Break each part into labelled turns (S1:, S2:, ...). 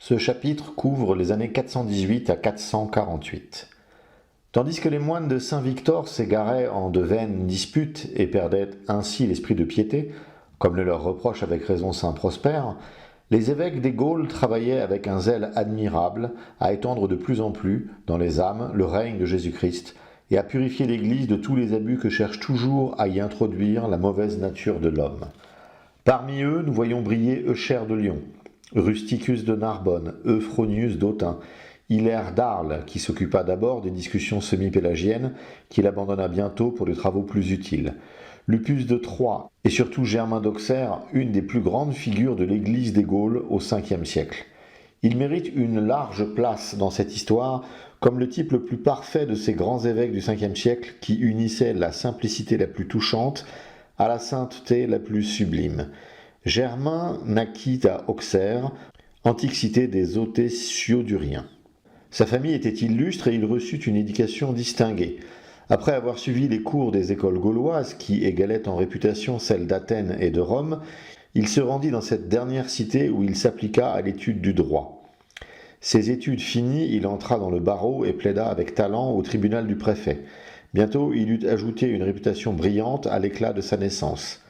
S1: Ce chapitre couvre les années 418 à 448. Tandis que les moines de Saint-Victor s'égaraient en de vaines disputes et perdaient ainsi l'esprit de piété, comme le leur reproche avec raison saint Prosper, les évêques des Gaules travaillaient avec un zèle admirable à étendre de plus en plus, dans les âmes, le règne de Jésus-Christ, et à purifier l'Église de tous les abus que cherche toujours à y introduire la mauvaise nature de l'homme. Parmi eux, nous voyons briller Eucher de Lyon, Rusticus de Narbonne, Euphronius d'Autun, Hilaire d'Arles, qui s'occupa d'abord des discussions semi-pélagiennes, qu'il abandonna bientôt pour des travaux plus utiles, Lupus de Troyes, et surtout Germain d'Auxerre, une des plus grandes figures de l'Église des Gaules au Ve siècle. Il mérite une large place dans cette histoire, comme le type le plus parfait de ces grands évêques du Ve siècle qui unissaient la simplicité la plus touchante à la sainteté la plus sublime. Germain naquit à Auxerre, antique cité des Otétioduriens. Sa famille était illustre et il reçut une éducation distinguée. Après avoir suivi les cours des écoles gauloises, qui égalaient en réputation celles d'Athènes et de Rome, il se rendit dans cette dernière cité où il s'appliqua à l'étude du droit. Ses études finies, il entra dans le barreau et plaida avec talent au tribunal du préfet. Bientôt, il eut ajouté une réputation brillante à l'éclat de sa naissance.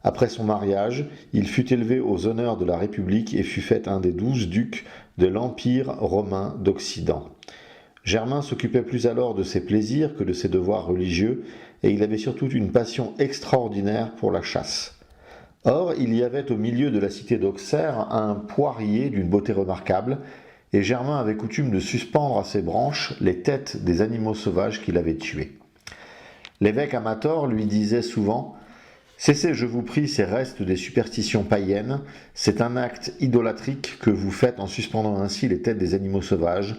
S1: Après son mariage, il fut élevé aux honneurs de la République et fut fait un des 12 ducs de l'Empire romain d'Occident. Germain s'occupait plus alors de ses plaisirs que de ses devoirs religieux, et il avait surtout une passion extraordinaire pour la chasse. Or, il y avait au milieu de la cité d'Auxerre un poirier d'une beauté remarquable, et Germain avait coutume de suspendre à ses branches les têtes des animaux sauvages qu'il avait tués. L'évêque Amator lui disait souvent « Cessez, je vous prie, ces restes des superstitions païennes, c'est un acte idolâtrique que vous faites en suspendant ainsi les têtes des animaux sauvages,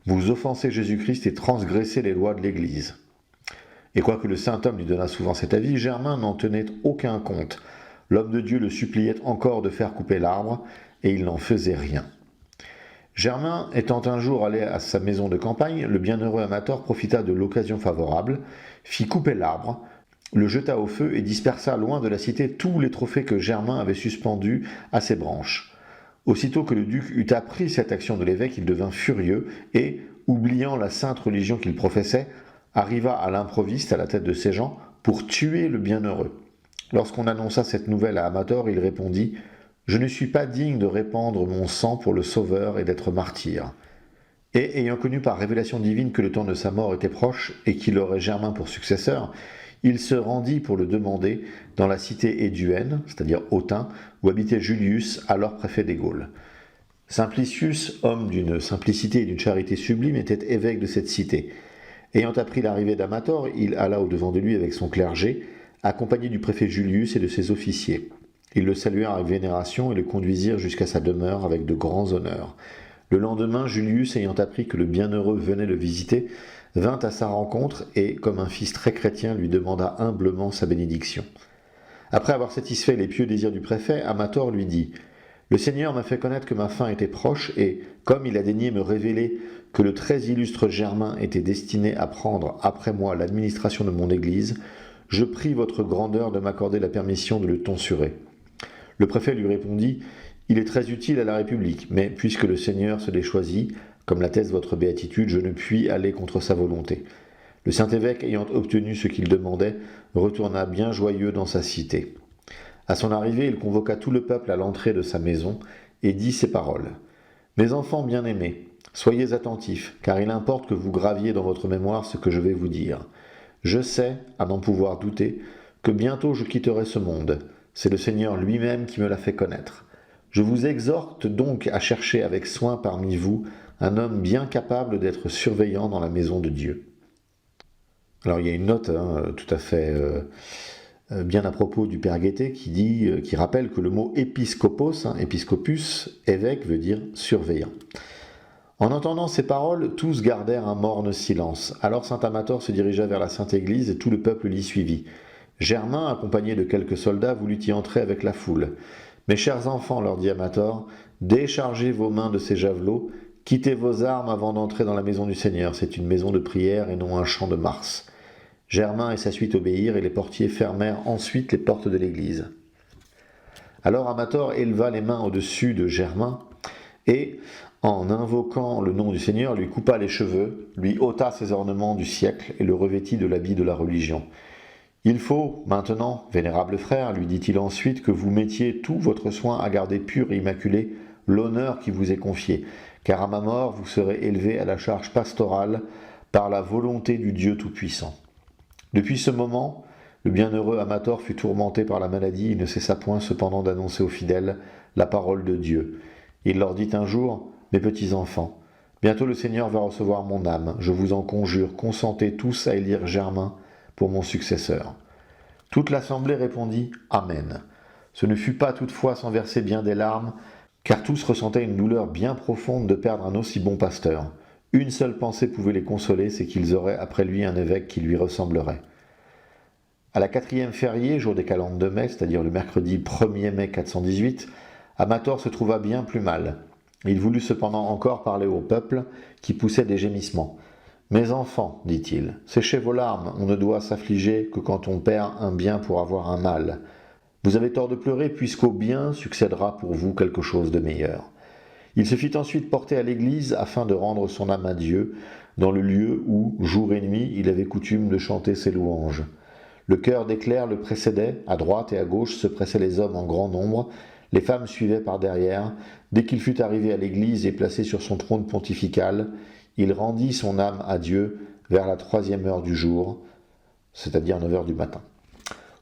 S1: vous offensez Jésus-Christ et transgressez les lois de l'Église. » Et quoique le saint homme lui donnât souvent cet avis, Germain n'en tenait aucun compte. L'homme de Dieu le suppliait encore de faire couper l'arbre, et il n'en faisait rien. Germain étant un jour allé à sa maison de campagne, le bienheureux Amator profita de l'occasion favorable, fit couper l'arbre, le jeta au feu et dispersa loin de la cité tous les trophées que Germain avait suspendus à ses branches. Aussitôt que le duc eut appris cette action de l'évêque, il devint furieux et, oubliant la sainte religion qu'il professait, arriva à l'improviste à la tête de ses gens pour tuer le bienheureux. Lorsqu'on annonça cette nouvelle à Amator, il répondit « Je ne suis pas digne de répandre mon sang pour le Sauveur et d'être martyr. » Et ayant connu par révélation divine que le temps de sa mort était proche et qu'il aurait Germain pour successeur, il se rendit pour le demander dans la cité éduenne, c'est-à-dire Autun, où habitait Julius, alors préfet des Gaules. Simplicius, homme d'une simplicité et d'une charité sublime, était évêque de cette cité. Ayant appris l'arrivée d'Amator, il alla au-devant de lui avec son clergé, accompagné du préfet Julius et de ses officiers. Ils le saluèrent avec vénération et le conduisirent jusqu'à sa demeure avec de grands honneurs. Le lendemain, Julius, ayant appris que le bienheureux venait le visiter, vint à sa rencontre et, comme un fils très chrétien, lui demanda humblement sa bénédiction. Après avoir satisfait les pieux désirs du préfet, Amator lui dit « Le Seigneur m'a fait connaître que ma fin était proche et, comme il a daigné me révéler que le très illustre Germain était destiné à prendre après moi l'administration de mon Église, je prie votre grandeur de m'accorder la permission de le tonsurer. » Le préfet lui répondit « Il est très utile à la République, mais puisque le Seigneur se l'est choisi, comme l'atteste votre béatitude, je ne puis aller contre sa volonté. » Le Saint-Évêque, ayant obtenu ce qu'il demandait, retourna bien joyeux dans sa cité. À son arrivée, il convoqua tout le peuple à l'entrée de sa maison et dit ces paroles. « Mes enfants bien-aimés, soyez attentifs, car il importe que vous graviez dans votre mémoire ce que je vais vous dire. Je sais, à n'en pouvoir douter, que bientôt je quitterai ce monde. C'est le Seigneur lui-même qui me l'a fait connaître. Je vous exhorte donc à chercher avec soin parmi vous un homme bien capable d'être surveillant dans la maison de Dieu. » Alors il y a une note tout à fait bien à propos du Père Guettet qui rappelle que le mot épiscopos, épiscopus, évêque, veut dire surveillant. En entendant ces paroles, tous gardèrent un morne silence. Alors saint Amator se dirigea vers la Sainte Église et tout le peuple l'y suivit. Germain, accompagné de quelques soldats, voulut y entrer avec la foule. « Mes chers enfants, leur dit Amator, déchargez vos mains de ces javelots, quittez vos armes avant d'entrer dans la maison du Seigneur. C'est une maison de prière et non un champ de Mars. » Germain et sa suite obéirent et les portiers fermèrent ensuite les portes de l'église. Alors Amator éleva les mains au-dessus de Germain et, en invoquant le nom du Seigneur, lui coupa les cheveux, lui ôta ses ornements du siècle et le revêtit de l'habit de la religion. Il faut, maintenant, vénérable frère, lui dit-il ensuite, que vous mettiez tout votre soin à garder pur et immaculé l'honneur qui vous est confié, car à ma mort vous serez élevé à la charge pastorale par la volonté du Dieu Tout-Puissant. Depuis ce moment, le bienheureux Amator fut tourmenté par la maladie, il ne cessa point cependant d'annoncer aux fidèles la parole de Dieu. Il leur dit un jour, « Mes petits enfants, bientôt le Seigneur va recevoir mon âme, je vous en conjure, consentez tous à élire Germain pour mon successeur. » Toute l'assemblée répondit « Amen ». Ce ne fut pas toutefois sans verser bien des larmes, car tous ressentaient une douleur bien profonde de perdre un aussi bon pasteur. Une seule pensée pouvait les consoler, c'est qu'ils auraient après lui un évêque qui lui ressemblerait. À la 4e férié, jour des calendes de mai, c'est-à-dire le mercredi 1er mai 418, Amator se trouva bien plus mal. Il voulut cependant encore parler au peuple, qui poussait des gémissements. « Mes enfants, dit-il, séchez vos larmes, on ne doit s'affliger que quand on perd un bien pour avoir un mal. Vous avez tort de pleurer, puisqu'au bien succédera pour vous quelque chose de meilleur. » Il se fit ensuite porter à l'église afin de rendre son âme à Dieu, dans le lieu où, jour et nuit, il avait coutume de chanter ses louanges. Le chœur des clercs le précédait, à droite et à gauche se pressaient les hommes en grand nombre, les femmes suivaient par derrière. Dès qu'il fut arrivé à l'église et placé sur son trône pontifical, il rendit son âme à Dieu vers la 3e heure du jour, c'est-à-dire 9 heures du matin.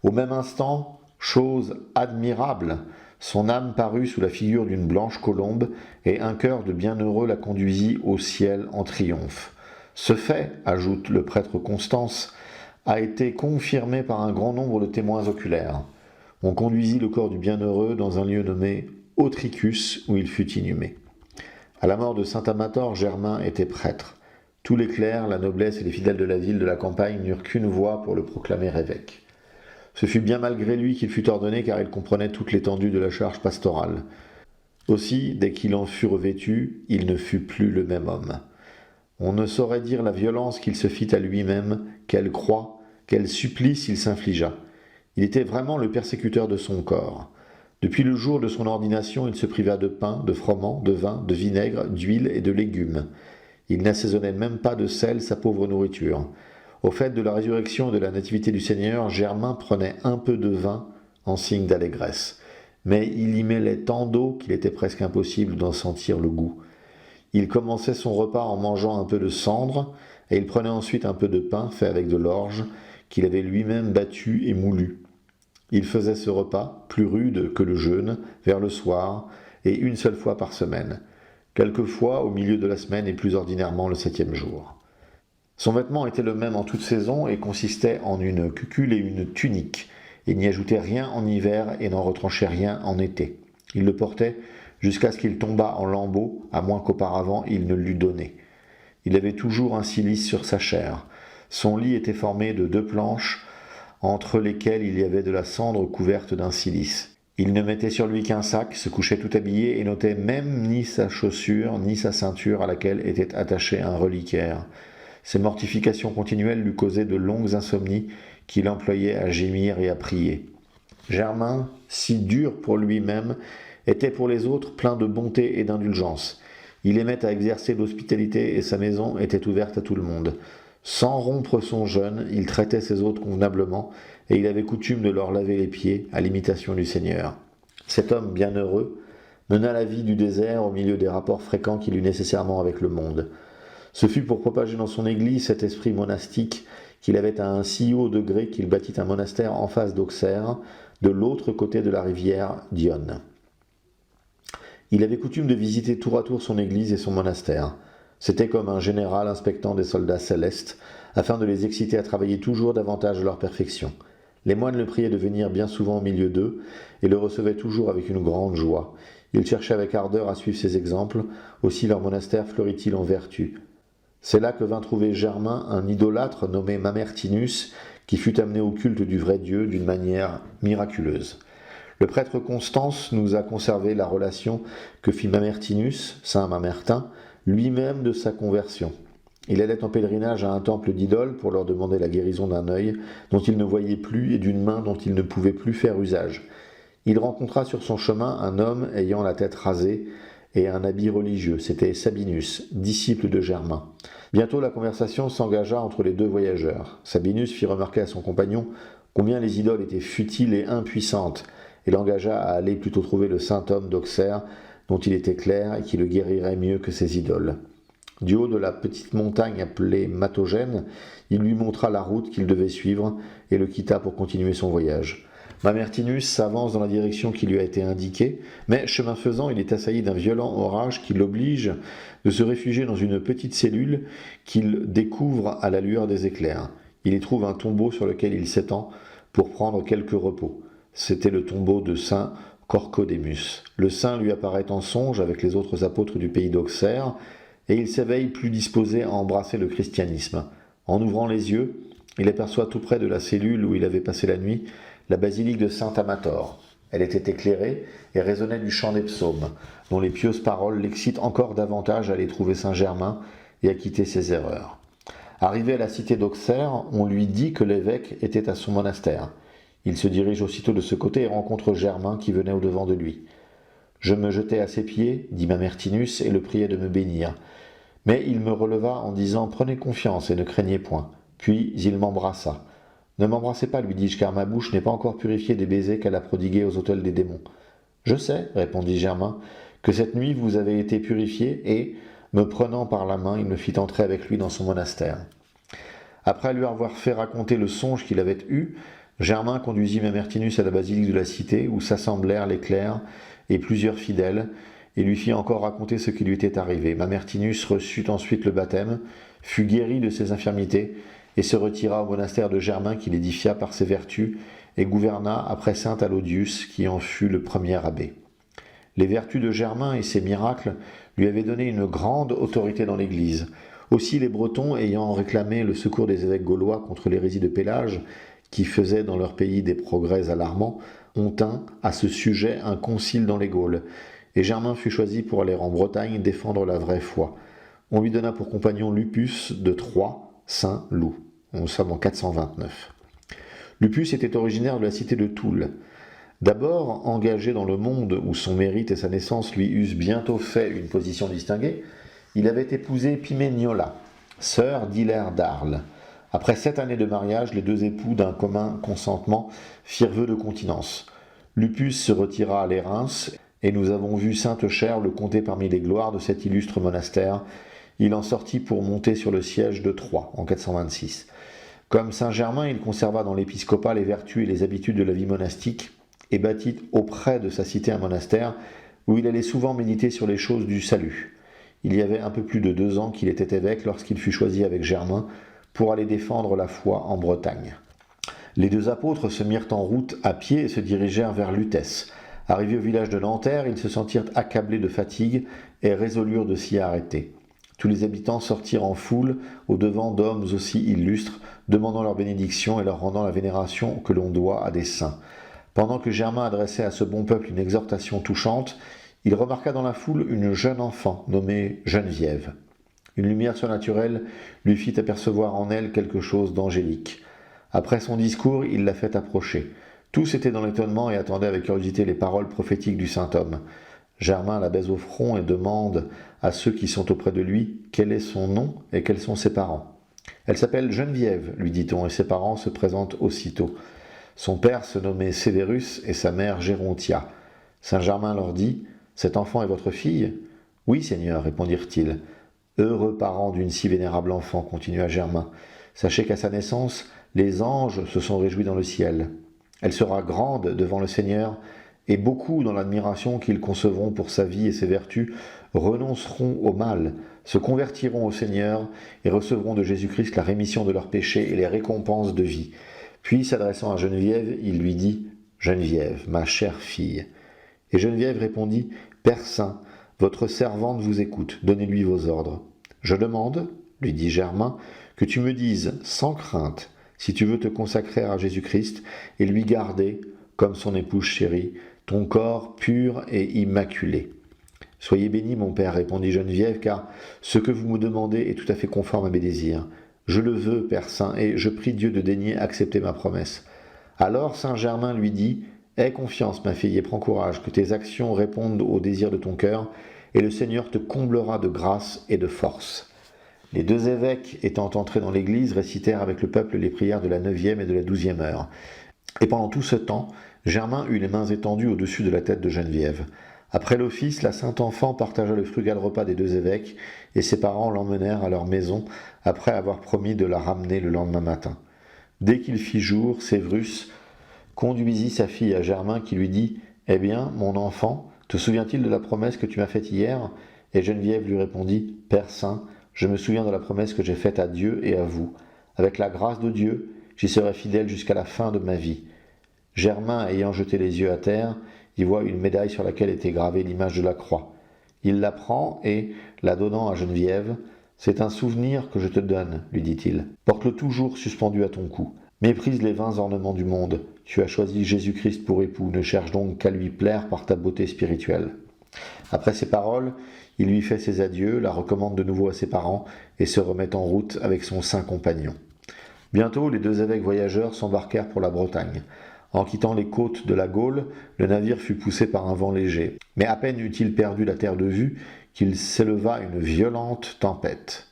S1: Au même instant, chose admirable, son âme parut sous la figure d'une blanche colombe, et un chœur de bienheureux la conduisit au ciel en triomphe. Ce fait, ajoute le prêtre Constance, a été confirmé par un grand nombre de témoins oculaires. On conduisit le corps du bienheureux dans un lieu nommé Autricus, où il fut inhumé. À la mort de saint Amator, Germain était prêtre. Tous les clercs, la noblesse et les fidèles de la ville de la campagne n'eurent qu'une voix pour le proclamer évêque. Ce fut bien malgré lui qu'il fut ordonné, car il comprenait toute l'étendue de la charge pastorale. Aussi, dès qu'il en fut revêtu, il ne fut plus le même homme. On ne saurait dire la violence qu'il se fit à lui-même, quelle croix, quel supplice il s'infligea. Il était vraiment le persécuteur de son corps. Depuis le jour de son ordination, il se priva de pain, de froment, de vin, de vinaigre, d'huile et de légumes. Il n'assaisonnait même pas de sel sa pauvre nourriture. Au fait de la résurrection et de la nativité du Seigneur, Germain prenait un peu de vin en signe d'allégresse. Mais il y mêlait tant d'eau qu'il était presque impossible d'en sentir le goût. Il commençait son repas en mangeant un peu de cendre, et il prenait ensuite un peu de pain fait avec de l'orge, qu'il avait lui-même battu et moulu. Il faisait ce repas, plus rude que le jeûne, vers le soir, et une seule fois par semaine, quelquefois au milieu de la semaine et plus ordinairement le 7e jour. Son vêtement était le même en toute saison et consistait en une cucule et une tunique. Il n'y ajoutait rien en hiver et n'en retranchait rien en été. Il le portait jusqu'à ce qu'il tombât en lambeaux, à moins qu'auparavant il ne l'eût donné. Il avait toujours un cilice sur sa chair. Son lit était formé de 2 planches, entre lesquelles il y avait de la cendre couverte d'un cilice. Il ne mettait sur lui qu'un sac, se couchait tout habillé et n'ôtait même ni sa chaussure ni sa ceinture à laquelle était attaché un reliquaire. Ces mortifications continuelles lui causaient de longues insomnies qu'il employait à gémir et à prier. Germain, si dur pour lui-même, était pour les autres plein de bonté et d'indulgence. Il aimait à exercer l'hospitalité et sa maison était ouverte à tout le monde. Sans rompre son jeûne, il traitait ses hôtes convenablement et il avait coutume de leur laver les pieds à l'imitation du Seigneur. Cet homme bienheureux mena la vie du désert au milieu des rapports fréquents qu'il eut nécessairement avec le monde. Ce fut pour propager dans son église cet esprit monastique qu'il avait à un si haut degré qu'il bâtit un monastère en face d'Auxerre, de l'autre côté de la rivière d'Yonne. Il avait coutume de visiter tour à tour son église et son monastère. C'était comme un général inspectant des soldats célestes, afin de les exciter à travailler toujours davantage à leur perfection. Les moines le priaient de venir bien souvent au milieu d'eux, et le recevaient toujours avec une grande joie. Ils cherchaient avec ardeur à suivre ses exemples, aussi leur monastère fleurit-il en vertu. C'est là que vint trouver Germain un idolâtre nommé Mamertinus, qui fut amené au culte du vrai Dieu d'une manière miraculeuse. Le prêtre Constance nous a conservé la relation que fit Mamertinus, saint Mamertin, lui-même de sa conversion. Il allait en pèlerinage à un temple d'idoles pour leur demander la guérison d'un œil dont il ne voyait plus et d'une main dont il ne pouvait plus faire usage. Il rencontra sur son chemin un homme ayant la tête rasée et un habit religieux. C'était Sabinus, disciple de Germain. Bientôt la conversation s'engagea entre les deux voyageurs. Sabinus fit remarquer à son compagnon combien les idoles étaient futiles et impuissantes, et l'engagea à aller plutôt trouver le saint homme d'Auxerre, dont il était clair et qui le guérirait mieux que ses idoles. Du haut de la petite montagne appelée Matogène, il lui montra la route qu'il devait suivre et le quitta pour continuer son voyage. Mamertinus s'avance dans la direction qui lui a été indiquée, mais chemin faisant, il est assailli d'un violent orage qui l'oblige de se réfugier dans une petite cellule qu'il découvre à la lueur des éclairs. Il y trouve un tombeau sur lequel il s'étend pour prendre quelque repos. C'était le tombeau de saint Corcodémus. Le saint lui apparaît en songe avec les autres apôtres du pays d'Auxerre, et il s'éveille plus disposé à embrasser le christianisme. En ouvrant les yeux, il aperçoit tout près de la cellule où il avait passé la nuit la basilique de Saint-Amator. Elle était éclairée et résonnait du chant des psaumes, dont les pieuses paroles l'excitent encore davantage à aller trouver Saint-Germain et à quitter ses erreurs. Arrivé à la cité d'Auxerre, on lui dit que l'évêque était à son monastère. Il se dirige aussitôt de ce côté et rencontre Germain qui venait au-devant de lui. Je me jetai à ses pieds, dit Mamertinus, et le priai de me bénir. Mais il me releva en disant « Prenez confiance et ne craignez point ». Puis il m'embrassa. « Ne m'embrassez pas, lui dis-je, car ma bouche n'est pas encore purifiée des baisers qu'elle a prodigués aux autels des démons. »« Je sais, répondit Germain, que cette nuit vous avez été purifié, et, me prenant par la main, il me fit entrer avec lui dans son monastère. » Après lui avoir fait raconter le songe qu'il avait eu, Germain conduisit Mamertinus à la basilique de la cité, où s'assemblèrent les clercs et plusieurs fidèles, et lui fit encore raconter ce qui lui était arrivé. Mamertinus reçut ensuite le baptême, fut guéri de ses infirmités, et se retira au monastère de Germain qu'il édifia par ses vertus, et gouverna après saint Allodius, qui en fut le premier abbé. Les vertus de Germain et ses miracles lui avaient donné une grande autorité dans l'Église. Aussi les Bretons, ayant réclamé le secours des évêques gaulois contre l'hérésie de Pélage, qui faisait dans leur pays des progrès alarmants, ont tint à ce sujet un concile dans les Gaules, et Germain fut choisi pour aller en Bretagne défendre la vraie foi. On lui donna pour compagnon Lupus de Troyes, saint Loup. Nous sommes en 429. Lupus était originaire de la cité de Toul. D'abord engagé dans le monde où son mérite et sa naissance lui eussent bientôt fait une position distinguée, il avait épousé Pimeniola, sœur d'Hilaire d'Arles. Après 7 années de mariage, les deux époux, d'un commun consentement, firent vœu de continence. Lupus se retira à les Reims, et nous avons vu Sainte-Chère le compter parmi les gloires de cet illustre monastère. Il en sortit pour monter sur le siège de Troyes, en 426. Comme Saint-Germain, il conserva dans l'épiscopat les vertus et les habitudes de la vie monastique, et bâtit auprès de sa cité un monastère, où il allait souvent méditer sur les choses du salut. Il y avait un peu plus de 2 ans qu'il était évêque lorsqu'il fut choisi avec Germain pour aller défendre la foi en Bretagne. Les deux apôtres se mirent en route à pied et se dirigèrent vers Lutèce. Arrivés au village de Nanterre, ils se sentirent accablés de fatigue et résolurent de s'y arrêter. Tous les habitants sortirent en foule au devant d'hommes aussi illustres, demandant leur bénédiction et leur rendant la vénération que l'on doit à des saints. Pendant que Germain adressait à ce bon peuple une exhortation touchante, il remarqua dans la foule une jeune enfant nommée Geneviève. Une lumière surnaturelle lui fit apercevoir en elle quelque chose d'angélique. Après son discours, il la fait approcher. Tous étaient dans l'étonnement et attendaient avec curiosité les paroles prophétiques du saint homme. Germain la baise au front et demande à ceux qui sont auprès de lui quel est son nom et quels sont ses parents. « Elle s'appelle Geneviève, lui dit-on, et ses parents se présentent aussitôt. Son père se nommait Sévérus et sa mère Gérontia. Saint Germain leur dit « Cet enfant est votre fille ?»« Oui, Seigneur, répondirent-ils. »« Heureux parents d'une si vénérable enfant, continua Germain. Sachez qu'à sa naissance, les anges se sont réjouis dans le ciel. Elle sera grande devant le Seigneur, et beaucoup, dans l'admiration qu'ils concevront pour sa vie et ses vertus, renonceront au mal, se convertiront au Seigneur et recevront de Jésus-Christ la rémission de leurs péchés et les récompenses de vie. » Puis, s'adressant à Geneviève, il lui dit « Geneviève, ma chère fille. » Et Geneviève répondit « Père Saint, votre servante vous écoute, donnez-lui vos ordres. »« Je demande, lui dit Germain, que tu me dises sans crainte si tu veux te consacrer à Jésus-Christ et lui garder, comme son épouse chérie, ton corps pur et immaculé. »« Soyez béni, mon père, répondit Geneviève, car ce que vous me demandez est tout à fait conforme à mes désirs. Je le veux, Père Saint, et je prie Dieu de daigner accepter ma promesse. » Alors Saint Germain lui dit « Aie confiance, ma fille, et prends courage, que tes actions répondent aux désirs de ton cœur, et le Seigneur te comblera de grâce et de force. » Les deux évêques, étant entrés dans l'église, récitèrent avec le peuple les prières de la 9e et de la 12e heure. Et pendant tout ce temps, Germain eut les mains étendues au-dessus de la tête de Geneviève. Après l'office, la sainte enfant partagea le frugal repas des deux évêques, et ses parents l'emmenèrent à leur maison, après avoir promis de la ramener le lendemain matin. Dès qu'il fit jour, Sévrus conduisit sa fille à Germain, qui lui dit « Eh bien, mon enfant, te souvient-il de la promesse que tu m'as faite hier ?» Et Geneviève lui répondit « Père saint, je me souviens de la promesse que j'ai faite à Dieu et à vous. Avec la grâce de Dieu, j'y serai fidèle jusqu'à la fin de ma vie. » Germain, ayant jeté les yeux à terre, y voit une médaille sur laquelle était gravée l'image de la croix. Il la prend et, la donnant à Geneviève, « C'est un souvenir que je te donne, lui dit-il. Porte-le toujours suspendu à ton cou. Méprise les vains ornements du monde. Tu as choisi Jésus-Christ pour époux, ne cherche donc qu'à lui plaire par ta beauté spirituelle. » Après ces paroles, il lui fait ses adieux, la recommande de nouveau à ses parents et se remet en route avec son saint compagnon. Bientôt, les deux évêques voyageurs s'embarquèrent pour la Bretagne. En quittant les côtes de la Gaule, le navire fut poussé par un vent léger. Mais à peine eut-il perdu la terre de vue qu'il s'éleva une violente tempête.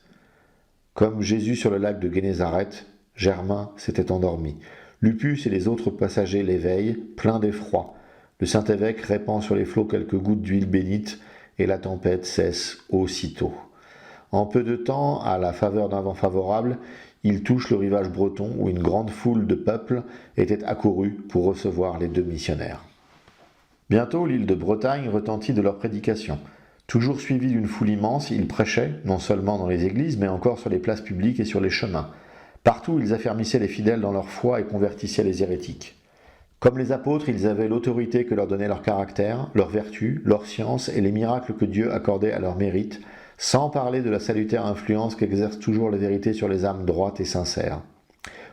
S1: Comme Jésus sur le lac de Génézareth, Germain s'était endormi. Lupus et les autres passagers l'éveillent, pleins d'effroi. Le saint évêque répand sur les flots quelques gouttes d'huile bénite et la tempête cesse aussitôt. En peu de temps, à la faveur d'un vent favorable, il touche le rivage breton où une grande foule de peuple était accourue pour recevoir les deux missionnaires. Bientôt, l'île de Bretagne retentit de leur prédication. Toujours suivis d'une foule immense, ils prêchaient, non seulement dans les églises, mais encore sur les places publiques et sur les chemins. Partout, ils affermissaient les fidèles dans leur foi et convertissaient les hérétiques. Comme les apôtres, ils avaient l'autorité que leur donnait leur caractère, leur vertu, leur science et les miracles que Dieu accordait à leur mérite, sans parler de la salutaire influence qu'exerce toujours la vérité sur les âmes droites et sincères.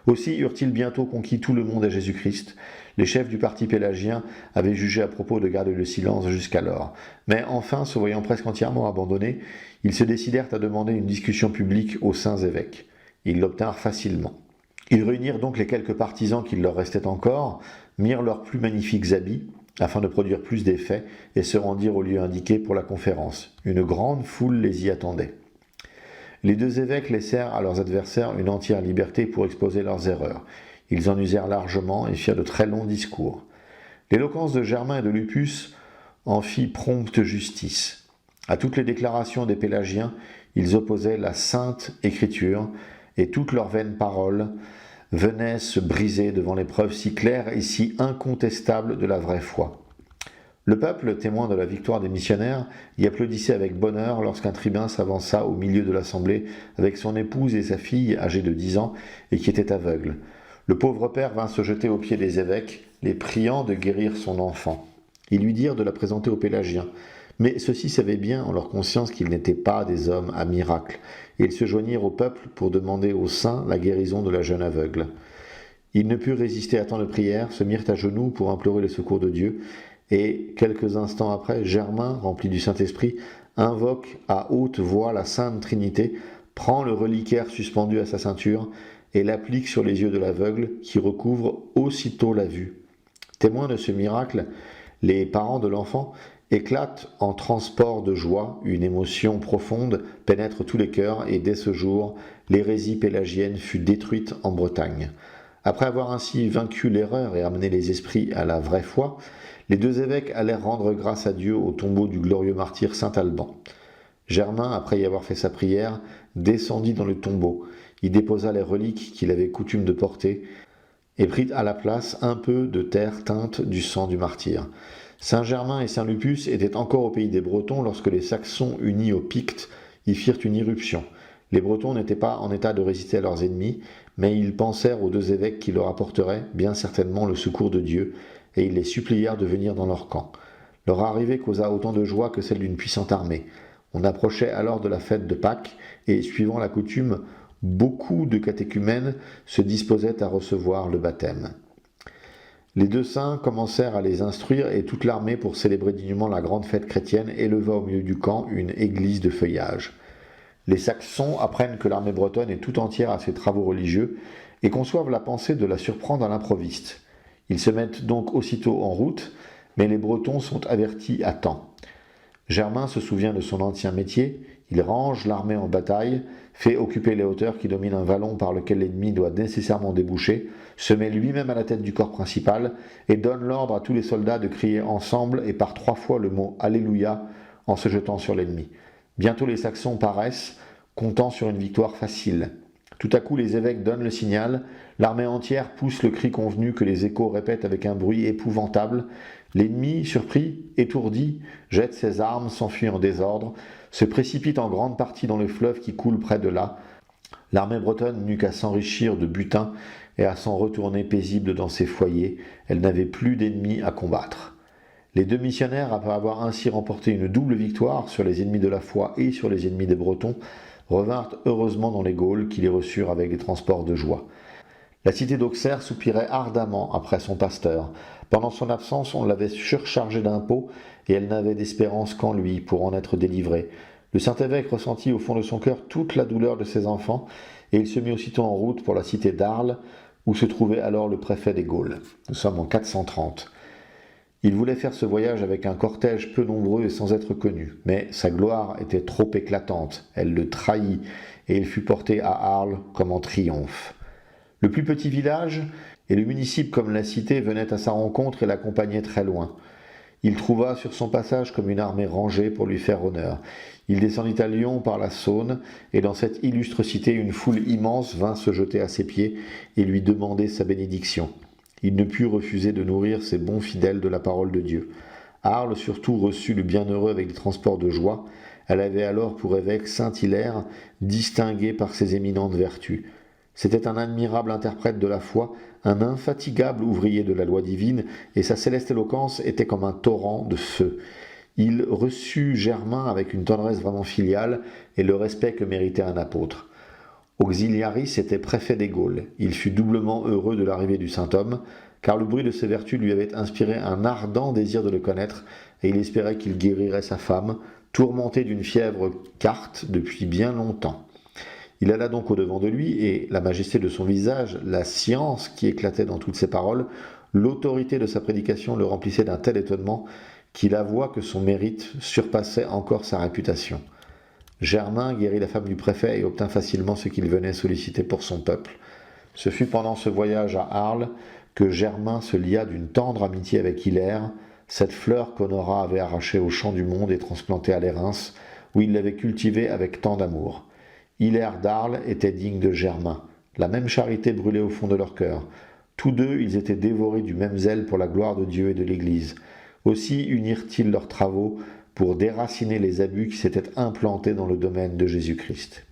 S1: Aussi eurent-ils bientôt conquis tout le monde à Jésus-Christ. Les chefs du parti pélagien avaient jugé à propos de garder le silence jusqu'alors. Mais enfin, se voyant presque entièrement abandonnés, ils se décidèrent à demander une discussion publique aux saints évêques. Ils l'obtinrent facilement. Ils réunirent donc les quelques partisans qu'il leur restait encore, mirent leurs plus magnifiques habits, afin de produire plus d'effet, et se rendirent au lieu indiqué pour la conférence. Une grande foule les y attendait. Les deux évêques laissèrent à leurs adversaires une entière liberté pour exposer leurs erreurs. Ils en usèrent largement et firent de très longs discours. L'éloquence de Germain et de Lupus en fit prompte justice. À toutes les déclarations des Pélagiens, ils opposaient la sainte Écriture, et toutes leurs vaines paroles venaient se briser devant les preuves si claires et si incontestables de la vraie foi. Le peuple, témoin de la victoire des missionnaires, y applaudissait avec bonheur lorsqu'un tribun s'avança au milieu de l'assemblée avec son épouse et sa fille âgée de 10 ans et qui était aveugle. Le pauvre père vint se jeter aux pieds des évêques, les priant de guérir son enfant. Ils lui dirent de la présenter aux Pélagiens. Mais ceux-ci savaient bien en leur conscience qu'ils n'étaient pas des hommes à miracle, et ils se joignirent au peuple pour demander aux saints la guérison de la jeune aveugle. Ils ne purent résister à tant de prières, se mirent à genoux pour implorer le secours de Dieu, et quelques instants après, Germain, rempli du Saint-Esprit, invoque à haute voix la Sainte Trinité, prend le reliquaire suspendu à sa ceinture et l'applique sur les yeux de l'aveugle, qui recouvre aussitôt la vue. Témoins de ce miracle, les parents de l'enfant éclatent en transport de joie, une émotion profonde pénètre tous les cœurs, et dès ce jour, l'hérésie pélagienne fut détruite en Bretagne. Après avoir ainsi vaincu l'erreur et amené les esprits à la vraie foi, les deux évêques allèrent rendre grâce à Dieu au tombeau du glorieux martyr saint Alban. Germain, après y avoir fait sa prière, descendit dans le tombeau, y déposa les reliques qu'il avait coutume de porter, et prit à la place un peu de terre teinte du sang du martyr. Saint Germain et Saint Lupus étaient encore au pays des Bretons lorsque les Saxons unis aux Pictes y firent une irruption. Les Bretons n'étaient pas en état de résister à leurs ennemis, mais ils pensèrent aux deux évêques qui leur apporteraient bien certainement le secours de Dieu, et ils les supplièrent de venir dans leur camp. Leur arrivée causa autant de joie que celle d'une puissante armée. On approchait alors de la fête de Pâques, et suivant la coutume, beaucoup de catéchumènes se disposaient à recevoir le baptême. Les deux saints commencèrent à les instruire, et toute l'armée, pour célébrer dignement la grande fête chrétienne, éleva au milieu du camp une église de feuillage. Les Saxons apprennent que l'armée bretonne est tout entière à ses travaux religieux et conçoivent la pensée de la surprendre à l'improviste. Ils se mettent donc aussitôt en route, mais les Bretons sont avertis à temps. Germain se souvient de son ancien métier, il range l'armée en bataille, fait occuper les hauteurs qui dominent un vallon par lequel l'ennemi doit nécessairement déboucher, se met lui-même à la tête du corps principal et donne l'ordre à tous les soldats de crier ensemble et par 3 fois le mot Alléluia en se jetant sur l'ennemi. Bientôt les Saxons paraissent, comptant sur une victoire facile. Tout à coup les évêques donnent le signal, l'armée entière pousse le cri convenu que les échos répètent avec un bruit épouvantable. L'ennemi, surpris, étourdi, jette ses armes, s'enfuit en désordre, se précipite en grande partie dans le fleuve qui coule près de là. L'armée bretonne n'eut qu'à s'enrichir de butin et à s'en retourner paisible dans ses foyers. Elle n'avait plus d'ennemis à combattre. Les 2 missionnaires, après avoir ainsi remporté une double victoire sur les ennemis de la foi et sur les ennemis des Bretons, revinrent heureusement dans les Gaules qui les reçurent avec des transports de joie. La cité d'Auxerre soupirait ardemment après son pasteur. Pendant son absence, on l'avait surchargée d'impôts et elle n'avait d'espérance qu'en lui pour en être délivrée. Le Saint-Évêque ressentit au fond de son cœur toute la douleur de ses enfants et il se mit aussitôt en route pour la cité d'Arles où se trouvait alors le préfet des Gaules. Nous sommes en 430. Il voulait faire ce voyage avec un cortège peu nombreux et sans être connu, mais sa gloire était trop éclatante, elle le trahit, et il fut porté à Arles comme en triomphe. Le plus petit village et le municipe comme la cité venaient à sa rencontre et l'accompagnaient très loin. Il trouva sur son passage comme une armée rangée pour lui faire honneur. Il descendit à Lyon par la Saône, et dans cette illustre cité une foule immense vint se jeter à ses pieds et lui demander sa bénédiction. Il ne put refuser de nourrir ses bons fidèles de la parole de Dieu. Arles surtout reçut le bienheureux avec des transports de joie. Elle avait alors pour évêque saint Hilaire, distingué par ses éminentes vertus. C'était un admirable interprète de la foi, un infatigable ouvrier de la loi divine, et sa céleste éloquence était comme un torrent de feu. Il reçut Germain avec une tendresse vraiment filiale et le respect que méritait un apôtre. Auxiliaris était préfet des Gaules. Il fut doublement heureux de l'arrivée du saint homme, car le bruit de ses vertus lui avait inspiré un ardent désir de le connaître, et il espérait qu'il guérirait sa femme, tourmentée d'une fièvre carte depuis bien longtemps. Il alla donc au-devant de lui, et la majesté de son visage, la science qui éclatait dans toutes ses paroles, l'autorité de sa prédication le remplissaient d'un tel étonnement qu'il avoua que son mérite surpassait encore sa réputation. Germain guérit la femme du préfet et obtint facilement ce qu'il venait solliciter pour son peuple. Ce fut pendant ce voyage à Arles que Germain se lia d'une tendre amitié avec Hilaire, cette fleur qu'Honorat avait arrachée au champ du monde et transplantée à l'Érins, où il l'avait cultivée avec tant d'amour. Hilaire d'Arles était digne de Germain. La même charité brûlait au fond de leur cœur. Tous deux, ils étaient dévorés du même zèle pour la gloire de Dieu et de l'Église. Aussi unirent-ils leurs travaux pour déraciner les abus qui s'étaient implantés dans le domaine de Jésus-Christ.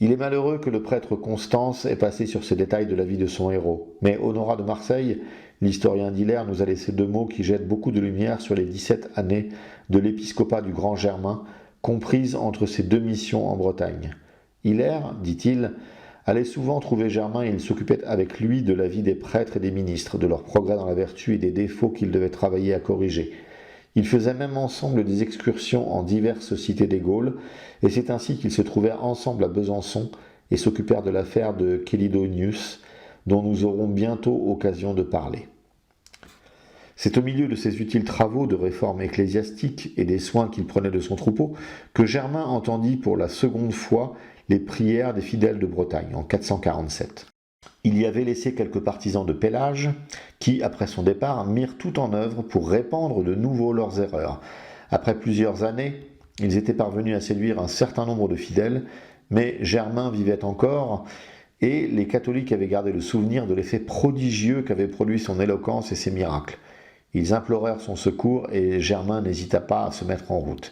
S1: Il est malheureux que le prêtre Constance ait passé sur ces détails de la vie de son héros, mais Honorat de Marseille, l'historien d'Hilaire, nous a laissé 2 mots qui jettent beaucoup de lumière sur les 17 années de l'épiscopat du Grand Germain, comprises entre ses 2 missions en Bretagne. Hilaire, dit-il, allait souvent trouver Germain et il s'occupait avec lui de la vie des prêtres et des ministres, de leur progrès dans la vertu et des défauts qu'ils devaient travailler à corriger. Ils faisaient même ensemble des excursions en diverses cités des Gaules, et c'est ainsi qu'ils se trouvèrent ensemble à Besançon et s'occupèrent de l'affaire de Caelidonius, dont nous aurons bientôt occasion de parler. C'est au milieu de ces utiles travaux de réforme ecclésiastique et des soins qu'il prenait de son troupeau que Germain entendit pour la seconde fois les prières des fidèles de Bretagne en 447. Il y avait laissé quelques partisans de Pélage qui, après son départ, mirent tout en œuvre pour répandre de nouveau leurs erreurs. Après plusieurs années, ils étaient parvenus à séduire un certain nombre de fidèles, mais Germain vivait encore et les catholiques avaient gardé le souvenir de l'effet prodigieux qu'avaient produit son éloquence et ses miracles. Ils implorèrent son secours et Germain n'hésita pas à se mettre en route.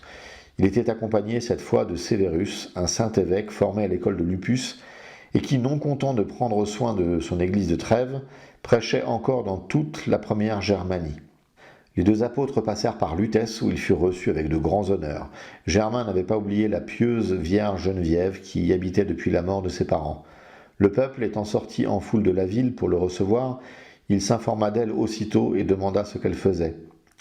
S1: Il était accompagné cette fois de Sévérus, un saint évêque formé à l'école de Lupus, et qui, non content de prendre soin de son église de Trèves, prêchait encore dans toute la première Germanie. Les 2 apôtres passèrent par Lutèce où ils furent reçus avec de grands honneurs. Germain n'avait pas oublié la pieuse Vierge Geneviève qui y habitait depuis la mort de ses parents. Le peuple étant sorti en foule de la ville pour le recevoir, il s'informa d'elle aussitôt et demanda ce qu'elle faisait.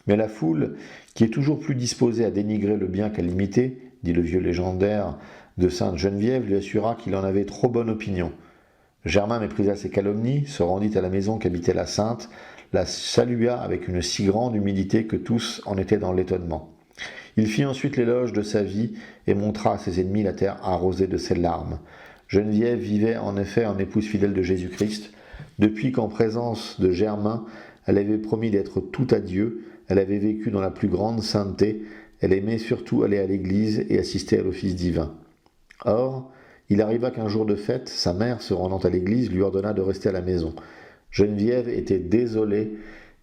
S1: Mais la foule, qui est toujours plus disposée à dénigrer le bien qu'à l'imiter, dit le vieux légendaire de sainte Geneviève, lui assura qu'il en avait trop bonne opinion. Germain méprisa ses calomnies, se rendit à la maison qu'habitait la sainte, la salua avec une si grande humilité que tous en étaient dans l'étonnement. Il fit ensuite l'éloge de sa vie et montra à ses ennemis la terre arrosée de ses larmes. Geneviève vivait en effet en épouse fidèle de Jésus-Christ, depuis qu'en présence de Germain, elle avait promis d'être tout à Dieu, elle avait vécu dans la plus grande sainteté, elle aimait surtout aller à l'église et assister à l'office divin. Or, il arriva qu'un jour de fête, sa mère, se rendant à l'église, lui ordonna de rester à la maison. Geneviève était désolée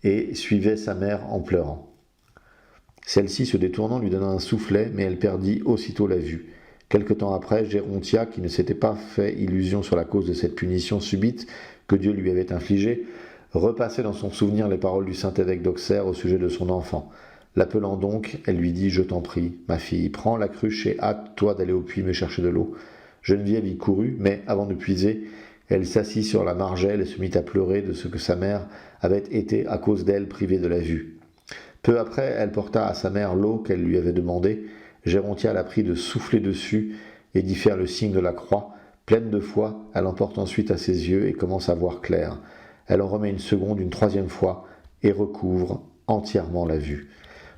S1: et suivait sa mère en pleurant. Celle-ci, se détournant, lui donna un soufflet, mais elle perdit aussitôt la vue. Quelque temps après, Gérontia, qui ne s'était pas fait illusion sur la cause de cette punition subite que Dieu lui avait infligée, repassait dans son souvenir les paroles du saint-évêque d'Auxerre au sujet de son enfant. L'appelant donc, elle lui dit « Je t'en prie, ma fille, prends la cruche et hâte-toi d'aller au puits me chercher de l'eau. » Geneviève y courut, mais avant de puiser, elle s'assit sur la margelle et se mit à pleurer de ce que sa mère avait été à cause d'elle privée de la vue. Peu après, elle porta à sa mère l'eau qu'elle lui avait demandée. Gérontia la prit de souffler dessus et d'y faire le signe de la croix. Pleine de foi, elle emporte ensuite à ses yeux et commence à voir clair. Elle en remet une seconde, une troisième fois, et recouvre entièrement la vue.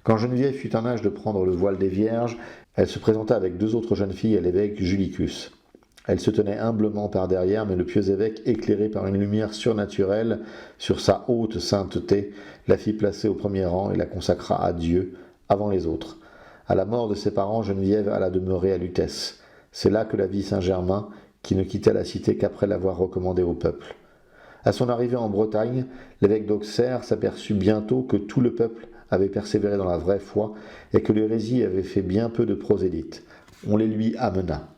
S1: Quand Geneviève fut en âge de prendre le voile des vierges, elle se présenta avec 2 autres jeunes filles à l'évêque Julicus. Elle se tenait humblement par derrière, mais le pieux évêque, éclairé par une lumière surnaturelle sur sa haute sainteté, la fit placer au premier rang et la consacra à Dieu avant les autres. À la mort de ses parents, Geneviève alla demeurer à Lutèce. C'est là que la vit Saint-Germain, qui ne quitta la cité qu'après l'avoir recommandée au peuple. À son arrivée en Bretagne, l'évêque d'Auxerre s'aperçut bientôt que tout le peuple avait persévéré dans la vraie foi et que l'hérésie avait fait bien peu de prosélytes. On les lui amena.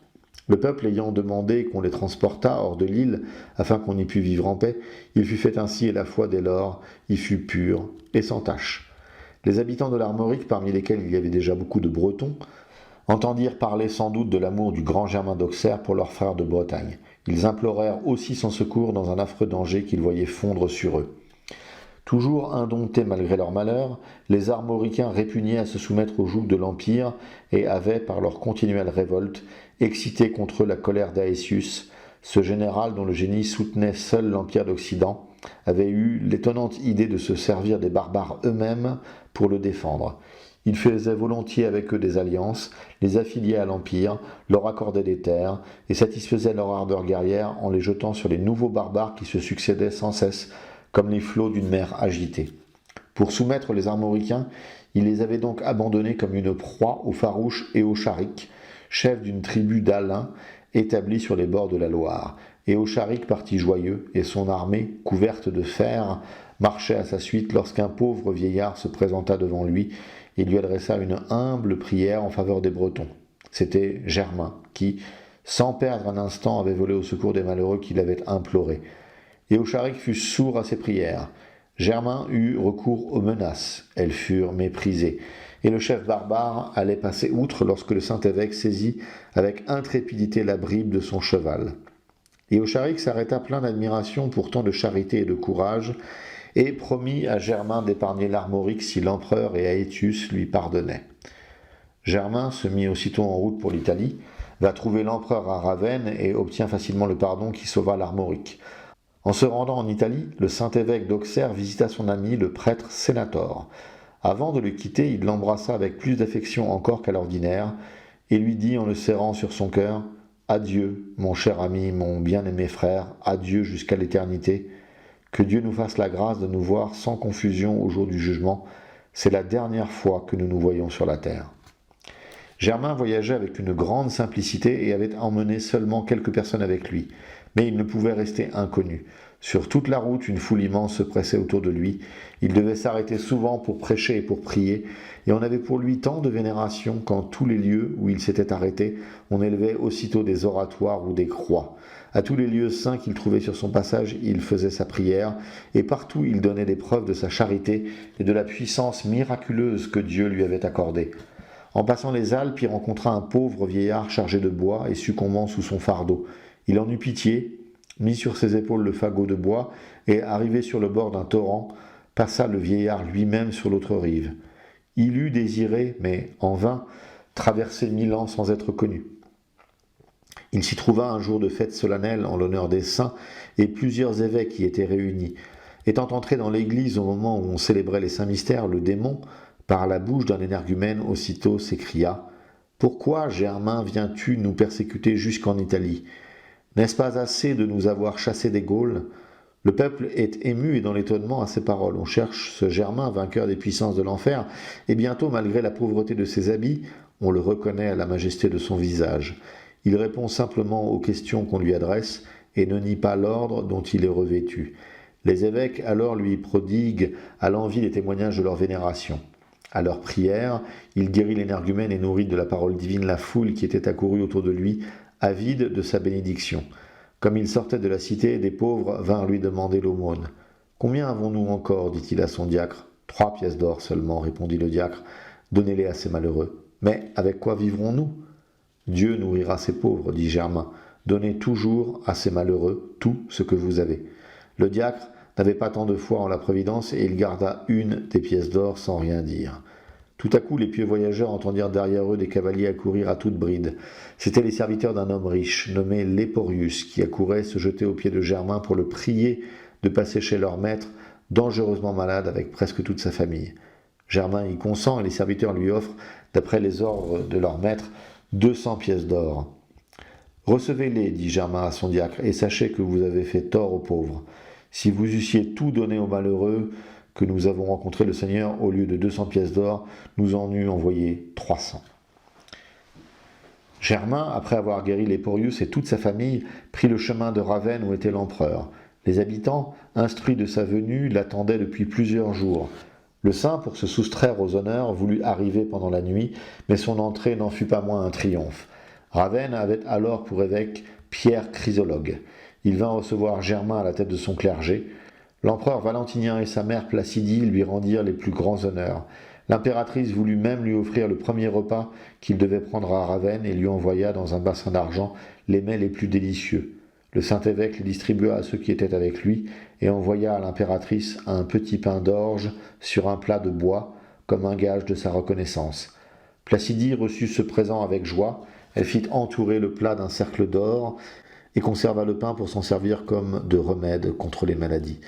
S1: Le peuple ayant demandé qu'on les transportât hors de l'île, afin qu'on y pût vivre en paix, il fut fait ainsi et la foi dès lors y fut pure et sans tache. Les habitants de l'Armorique, parmi lesquels il y avait déjà beaucoup de Bretons, entendirent parler sans doute de l'amour du grand Germain d'Auxerre pour leurs frères de Bretagne. Ils implorèrent aussi son secours dans un affreux danger qu'ils voyaient fondre sur eux. Toujours indomptés malgré leur malheur, les Armoricains répugnaient à se soumettre au joug de l'Empire et avaient, par leur continuelle révolte, excité contre eux la colère d'Aëtius. Ce général, dont le génie soutenait seul l'Empire d'Occident, avait eu l'étonnante idée de se servir des barbares eux-mêmes pour le défendre. Il faisait volontiers avec eux des alliances, les affiliait à l'Empire, leur accordait des terres et satisfaisait leur ardeur guerrière en les jetant sur les nouveaux barbares qui se succédaient sans cesse, comme les flots d'une mer agitée. Pour soumettre les Armoricains, il les avait donc abandonnés comme une proie aux Farouches et aux Chariques, chefs d'une tribu d'Alains établie sur les bords de la Loire. Et Aucharic partit joyeux, et son armée, couverte de fer, marchait à sa suite lorsqu'un pauvre vieillard se présenta devant lui et lui adressa une humble prière en faveur des Bretons. C'était Germain qui, sans perdre un instant, avait volé au secours des malheureux qui l'avaient imploré. Et Aucharic fut sourd à ses prières. Germain eut recours aux menaces. Elles furent méprisées. Et le chef barbare allait passer outre lorsque le Saint-Évêque saisit avec intrépidité la bribe de son cheval. Et Aucharic s'arrêta plein d'admiration pour tant de charité et de courage, et promit à Germain d'épargner l'Armorique si l'empereur et Aétius lui pardonnaient. Germain se mit aussitôt en route pour l'Italie, va trouver l'empereur à Ravenne et obtient facilement le pardon qui sauva l'Armorique. En se rendant en Italie, le Saint-Évêque d'Auxerre visita son ami, le prêtre Sénator. Avant de le quitter, il l'embrassa avec plus d'affection encore qu'à l'ordinaire, et lui dit en le serrant sur son cœur « Adieu, mon cher ami, mon bien-aimé frère, adieu jusqu'à l'éternité. Que Dieu nous fasse la grâce de nous voir sans confusion au jour du jugement. C'est la dernière fois que nous nous voyons sur la terre. » Germain voyageait avec une grande simplicité et avait emmené seulement quelques personnes avec lui. Mais il ne pouvait rester inconnu. Sur toute la route, une foule immense se pressait autour de lui. Il devait s'arrêter souvent pour prêcher et pour prier, et on avait pour lui tant de vénération qu'en tous les lieux où il s'était arrêté, on élevait aussitôt des oratoires ou des croix. À tous les lieux saints qu'il trouvait sur son passage, il faisait sa prière, et partout il donnait des preuves de sa charité et de la puissance miraculeuse que Dieu lui avait accordée. En passant les Alpes, il rencontra un pauvre vieillard chargé de bois et succombant sous son fardeau. Il en eut pitié, mit sur ses épaules le fagot de bois, et, arrivé sur le bord d'un torrent, passa le vieillard lui-même sur l'autre rive. Il eût désiré, mais en vain, traverser 1000 ans sans être connu. Il s'y trouva un jour de fête solennelle en l'honneur des saints, et plusieurs évêques y étaient réunis. Étant entré dans l'église au moment où on célébrait les saints mystères, le démon, Par la bouche d'un énergumène aussitôt s'écria « Pourquoi, Germain, viens-tu nous persécuter jusqu'en Italie ? N'est-ce pas assez de nous avoir chassés des Gaules ? Le peuple est ému et dans l'étonnement à ces paroles. On cherche ce Germain, vainqueur des puissances de l'enfer, et bientôt, malgré la pauvreté de ses habits, on le reconnaît à la majesté de son visage. Il répond simplement aux questions qu'on lui adresse et ne nie pas l'ordre dont il est revêtu. Les évêques alors lui prodiguent à l'envi des témoignages de leur vénération. À leur prière, il guérit l'énergumène et nourrit de la parole divine la foule qui était accourue autour de lui, avide de sa bénédiction. Comme il sortait de la cité, des pauvres vinrent lui demander l'aumône. « Combien avons-nous encore » dit-il à son diacre. « 3 pièces d'or seulement, répondit le diacre. « Donnez-les à ces malheureux. »« Mais avec quoi vivrons-nous » ?»« Dieu nourrira ces pauvres, dit Germain. Donnez toujours à ces malheureux tout ce que vous avez. » Le diacre n'avait pas tant de foi en la providence et il garda une des pièces d'or sans rien dire. Tout à coup, les pieux voyageurs entendirent derrière eux des cavaliers accourir à toute bride. C'étaient les serviteurs d'un homme riche, nommé Léporius, qui accourait se jeter aux pieds de Germain pour le prier de passer chez leur maître, dangereusement malade avec presque toute sa famille. Germain y consent et les serviteurs lui offrent, d'après les ordres de leur maître, 200 pièces d'or. « Recevez-les, dit Germain à son diacre, et sachez que vous avez fait tort aux pauvres. Si vous eussiez tout donné aux malheureux que nous avons rencontrés, le Seigneur, au lieu de 200 pièces d'or, nous en eût envoyé 300. » Germain, après avoir guéri Léporius et toute sa famille, prit le chemin de Ravenne où était l'empereur. Les habitants, instruits de sa venue, l'attendaient depuis plusieurs jours. Le saint, pour se soustraire aux honneurs, voulut arriver pendant la nuit, mais son entrée n'en fut pas moins un triomphe. Ravenne avait alors pour évêque Pierre Chrysologue. Il vint recevoir Germain à la tête de son clergé. L'empereur Valentinien et sa mère Placidie lui rendirent les plus grands honneurs. L'impératrice voulut même lui offrir le premier repas qu'il devait prendre à Ravenne et lui envoya dans un bassin d'argent les mets les plus délicieux. Le saint-évêque les distribua à ceux qui étaient avec lui et envoya à l'impératrice un petit pain d'orge sur un plat de bois comme un gage de sa reconnaissance. Placidie reçut ce présent avec joie. Elle fit entourer le plat d'un cercle d'or et conserva le pain pour s'en servir comme de remède contre les maladies.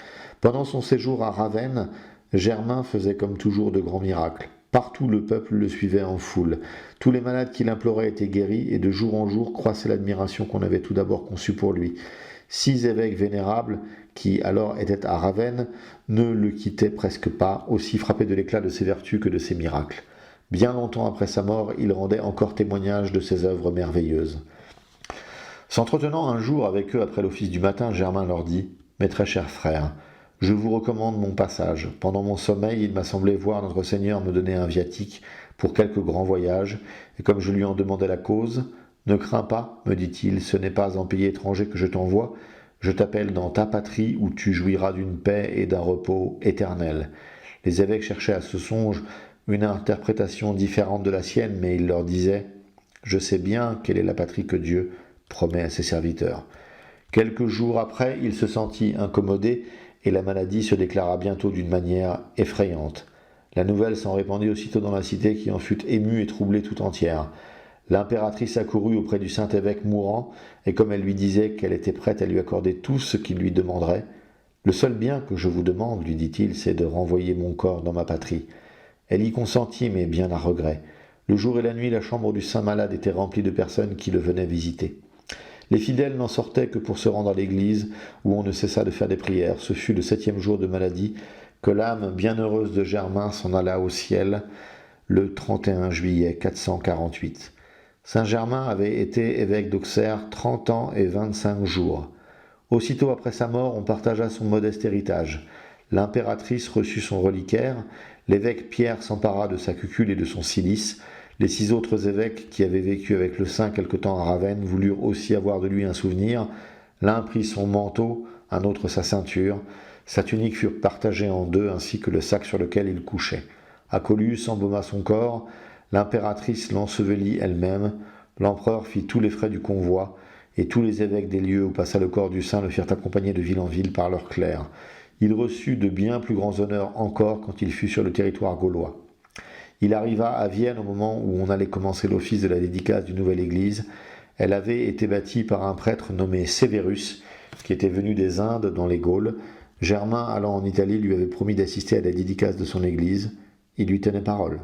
S1: Pendant son séjour à Ravenne, Germain faisait comme toujours de grands miracles. Partout le peuple le suivait en foule. Tous les malades qui l'imploraient étaient guéris, et de jour en jour croissait l'admiration qu'on avait tout d'abord conçue pour lui. 6 évêques vénérables, qui alors étaient à Ravenne, ne le quittaient presque pas, aussi frappés de l'éclat de ses vertus que de ses miracles. Bien longtemps après sa mort, il rendait encore témoignage de ses œuvres merveilleuses. S'entretenant un jour avec eux après l'office du matin, Germain leur dit « Mes très chers frères, je vous recommande mon passage. Pendant mon sommeil, il m'a semblé voir notre Seigneur me donner un viatique pour quelque grand voyage, et comme je lui en demandais la cause, « Ne crains pas, me dit-il, ce n'est pas en pays étranger que je t'envoie, je t'appelle dans ta patrie où tu jouiras d'une paix et d'un repos éternel. » Les évêques cherchaient à ce songe une interprétation différente de la sienne, mais il leur disait « Je sais bien quelle est la patrie que Dieu promet à ses serviteurs. » Quelques jours après, il se sentit incommodé et la maladie se déclara bientôt d'une manière effrayante. La nouvelle s'en répandit aussitôt dans la cité qui en fut émue et troublée tout entière. L'impératrice accourut auprès du saint évêque mourant, et comme elle lui disait qu'elle était prête à lui accorder tout ce qu'il lui demanderait, « Le seul bien que je vous demande, lui dit-il, c'est de renvoyer mon corps dans ma patrie. » Elle y consentit, mais bien à regret. Le jour et la nuit, la chambre du saint malade était remplie de personnes qui le venaient visiter. Les fidèles n'en sortaient que pour se rendre à l'église, où on ne cessa de faire des prières. Ce fut le 7e jour de maladie que l'âme bienheureuse de Germain s'en alla au ciel, le 31 juillet 448. Saint Germain avait été évêque d'Auxerre 30 ans et 25 jours. Aussitôt après sa mort, on partagea son modeste héritage. L'impératrice reçut son reliquaire, l'évêque Pierre s'empara de sa cucule et de son cilice. Les 6 autres évêques qui avaient vécu avec le saint quelque temps à Ravenne voulurent aussi avoir de lui un souvenir. L'un prit son manteau, un autre sa ceinture. Sa tunique fut partagée en 2, ainsi que le sac sur lequel il couchait. Accolus embauma son corps, l'impératrice l'ensevelit elle-même, l'empereur fit tous les frais du convoi, et tous les évêques des lieux où passa le corps du saint le firent accompagner de ville en ville par leurs clercs. Il reçut de bien plus grands honneurs encore quand il fut sur le territoire gaulois. Il arriva à Vienne au moment où on allait commencer l'office de la dédicace d'une nouvelle église. Elle avait été bâtie par un prêtre nommé Sévérus, qui était venu des Indes dans les Gaules. Germain, allant en Italie, lui avait promis d'assister à la dédicace de son église. il lui tenait parole.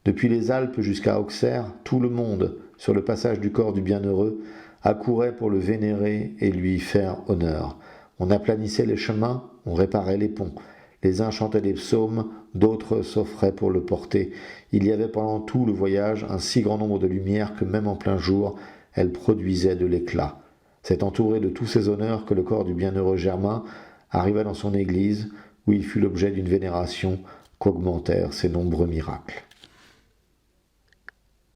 S1: Depuis les Alpes jusqu'à Auxerre, tout le monde, sur le passage du corps du bienheureux, accourait pour le vénérer et lui faire honneur. On aplanissait les chemins, on réparait les ponts. Les uns chantaient des psaumes, d'autres s'offraient pour le porter. Il y avait pendant tout le voyage un si grand nombre de lumières que même en plein jour, elles produisaient de l'éclat. C'est entouré de tous ces honneurs que le corps du bienheureux Germain arriva dans son église, où il fut l'objet d'une vénération qu'augmentèrent ses nombreux miracles.